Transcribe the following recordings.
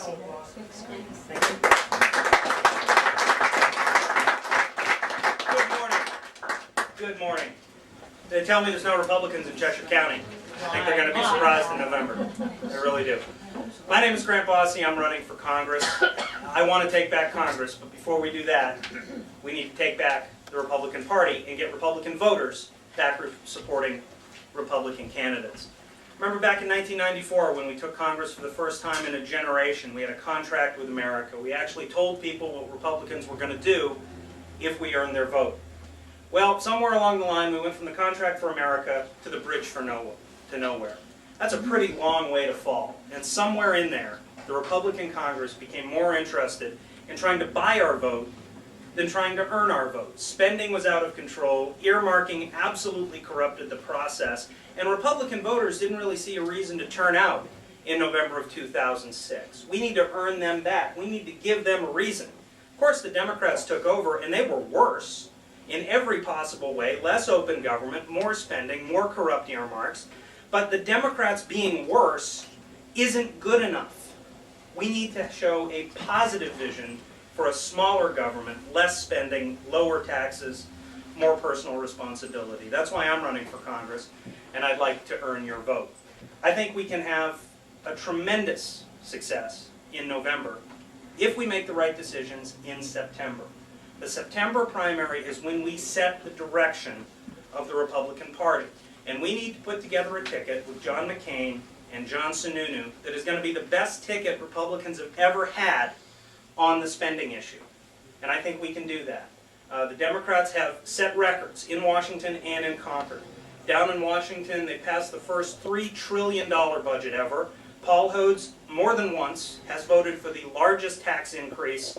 Good morning. Good morning. They tell me there's no Republicans in Cheshire County. I think they're going to be surprised in November. I really do. My name is Grant Bosse. I'm running for Congress. I want to take back Congress, but before we do that, we need to take back the Republican Party and get Republican voters back supporting Republican candidates. Remember back in 1994 when we took Congress for the first time in a generation, we had a contract with America. We actually told people what Republicans were going to do if we earned their vote. Well, somewhere along the line we went from the contract for America to the bridge for nowhere. That's a pretty long way to fall. And somewhere in there, the Republican Congress became more interested in trying to buy our vote than trying to earn our vote. Spending was out of control, earmarking absolutely corrupted the process, and Republican voters didn't really see a reason to turn out in November of 2006. We need to earn them back. We need to give them a reason. Of course, the Democrats took over, and they were worse in every possible way. Less open government, more spending, more corrupt earmarks. But the Democrats being worse isn't good enough. We need to show a positive vision for a smaller government, less spending, lower taxes, more personal responsibility. That's why I'm running for Congress, and I'd like to earn your vote. I think we can have a tremendous success in November if we make the right decisions in September. The September primary is when we set the direction of the Republican Party. And we need to put together a ticket with John McCain and John Sununu that is going to be the best ticket Republicans have ever had on the spending issue. And I think we can do that. The Democrats have set records in Washington and in Concord. Down in Washington, they passed the first $3 trillion budget ever. Paul Hodes, more than once, has voted for the largest tax increase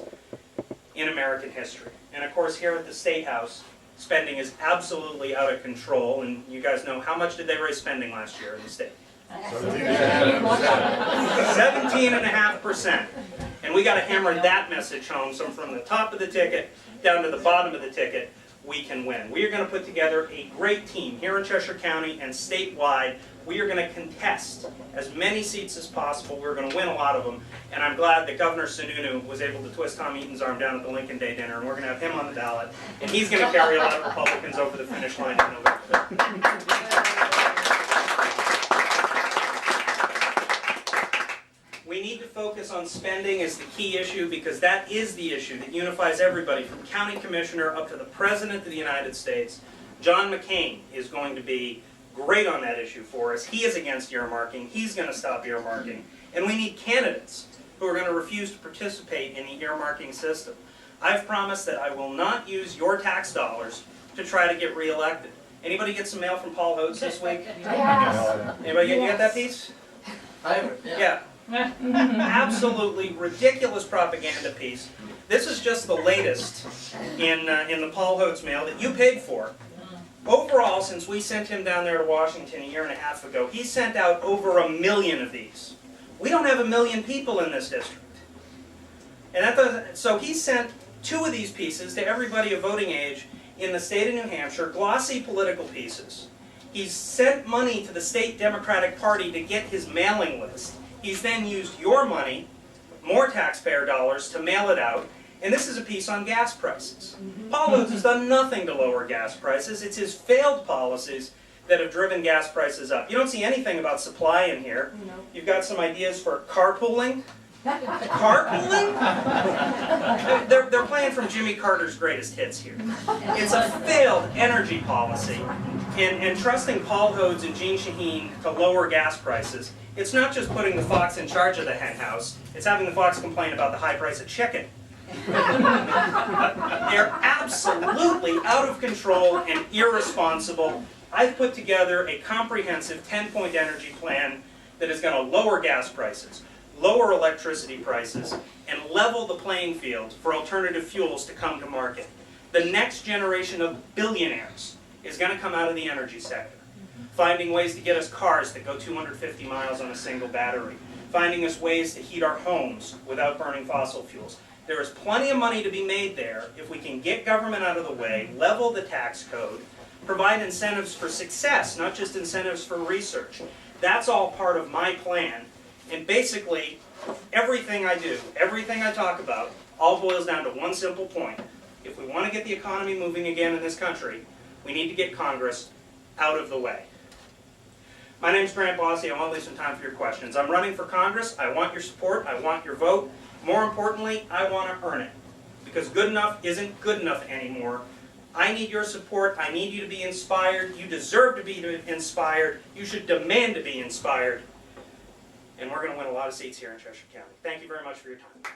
in American history. And of course, here at the State House, spending is absolutely out of control, and you guys know how much did they raise spending last year in the state? 17.5%. And we got to hammer that message home. So from the top of the ticket down to the bottom of the ticket, we can win. We are going to put together a great team here in Cheshire County and statewide. We are going to contest as many seats as possible. We're going to win a lot of them. And I'm glad that Governor Sununu was able to twist Tom Eaton's arm down at the Lincoln Day dinner, and we're going to have him on the ballot. And he's going to carry a lot of Republicans over the finish line in November. We need to focus on spending as the key issue because that is the issue that unifies everybody from county commissioner up to the President of the United States. John McCain is going to be great on that issue for us. He is against earmarking. He's going to stop earmarking. And we need candidates who are going to refuse to participate in the earmarking system. I've promised that I will not use your tax dollars to try to get reelected. Anybody get some mail from Paul Hodes this week? Yes. Anybody get that piece? I have it, Yeah. Absolutely ridiculous propaganda piece. This is just the latest in the Paul Hodes mail that you paid for. Overall, since we sent him down there to Washington a year and a half ago, he sent out over 1 million of these. We don't have 1 million people in this district. And so he sent 2 of these pieces to everybody of voting age in the state of New Hampshire, glossy political pieces. He's sent money to the state Democratic Party to get his mailing list. He's then used your money, more taxpayer dollars, to mail it out. And this is a piece on gas prices. Paul Hodes has done nothing to lower gas prices. It's his failed policies that have driven gas prices up. You don't see anything about supply in here. No. You've got some ideas for carpooling. Carpooling? They're playing from Jimmy Carter's greatest hits here. It's a failed energy policy. And trusting Paul Hodes and Jeanne Shaheen to lower gas prices, it's not just putting the fox in charge of the hen house, it's having the fox complain about the high price of chicken. They're absolutely out of control and irresponsible. I've put together a comprehensive 10-point energy plan that is going to lower gas prices, lower electricity prices, and level the playing field for alternative fuels to come to market. The next generation of billionaires is going to come out of the energy sector, finding ways to get us cars that go 250 miles on a single battery, finding us ways to heat our homes without burning fossil fuels. There is plenty of money to be made there if we can get government out of the way, level the tax code, provide incentives for success, not just incentives for research. That's all part of my plan. And basically, everything I do, everything I talk about, all boils down to one simple point. If we want to get the economy moving again in this country, we need to get Congress out of the way. My name's Grant Bosse. I want to leave some time for your questions. I'm running for Congress. I want your support. I want your vote. More importantly, I want to earn it. Because good enough isn't good enough anymore. I need your support. I need you to be inspired. You deserve to be inspired. You should demand to be inspired. And we're going to win a lot of seats here in Cheshire County. Thank you very much for your time.